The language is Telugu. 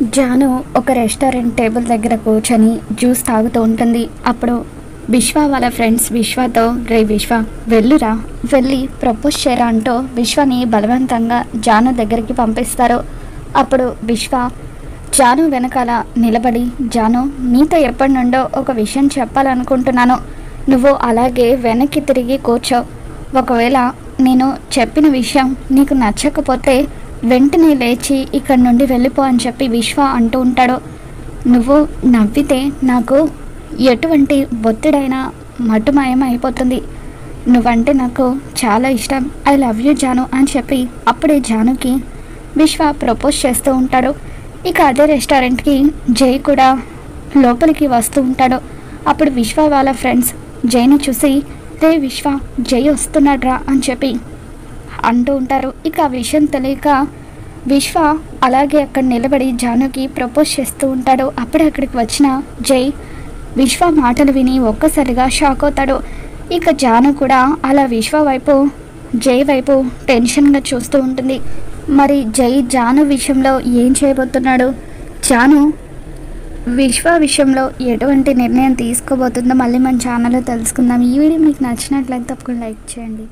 జాను ఒక రెస్టారెంట్ టేబుల్ దగ్గర కూర్చొని జ్యూస్ తాగుతూ ఉంటుంది. అప్పుడు విశ్వ వాళ్ళ ఫ్రెండ్స్ విశ్వతో, రే విశ్వ వెళ్ళురా, వెళ్ళి ప్రపోజ్ చేయరా అంటూ విశ్వని బలవంతంగా జాను దగ్గరికి పంపిస్తారు. అప్పుడు విశ్వ జాను వెనకాల నిలబడి, జాను నీతో ఎప్పటి నుండో ఒక విషయం చెప్పాలనుకుంటున్నాను, నువ్వు అలాగే వెనక్కి తిరిగి కూర్చో, ఒకవేళ నేను చెప్పిన విషయం నీకు నచ్చకపోతే వెంటనే లేచి ఇక్కడి నుండి వెళ్ళిపో అని చెప్పి విశ్వ అంటూ ఉంటాడు. నువ్వు నవ్వితే నాకు ఎటువంటి ఒత్తిడైనా మటుమాయం అయిపోతుంది, నువ్వంటే నాకు చాలా ఇష్టం, ఐ లవ్ యూ జాను అని చెప్పి అప్పుడే జానుకి విశ్వ ప్రపోజ్ చేస్తూ ఉంటాడు. ఇక అదే రెస్టారెంట్కి జై కూడా లోపలికి వస్తూ ఉంటాడు. అప్పుడు విశ్వ వాళ్ళ ఫ్రెండ్స్ జైని చూసి, రే విశ్వ జై వస్తున్నాడ్రా అని చెప్పి అంటూ ఉంటారు. ఇక ఆ విషయం తెలియక విశ్వ అలాగే అక్కడ నిలబడి జానుకి ప్రపోజ్ చేస్తూ ఉంటాడు. అప్పుడే అక్కడికి వచ్చిన జై విశ్వ మాటలు విని ఒక్కసారిగా షాక్ అవుతాడు. ఇక జాను కూడా అలా విశ్వ వైపు, జై వైపు టెన్షన్గా చూస్తూ ఉంటుంది. మరి జై జాను విషయంలో ఏం చేయబోతున్నాడు, జాను విశ్వ విషయంలో ఎటువంటి నిర్ణయం తీసుకోబోతుందో మళ్ళీ మన ఛానల్లో తెలుసుకుందాం. ఈ వీడియో మీకు నచ్చినట్లయితే తప్పకుండా లైక్ చేయండి.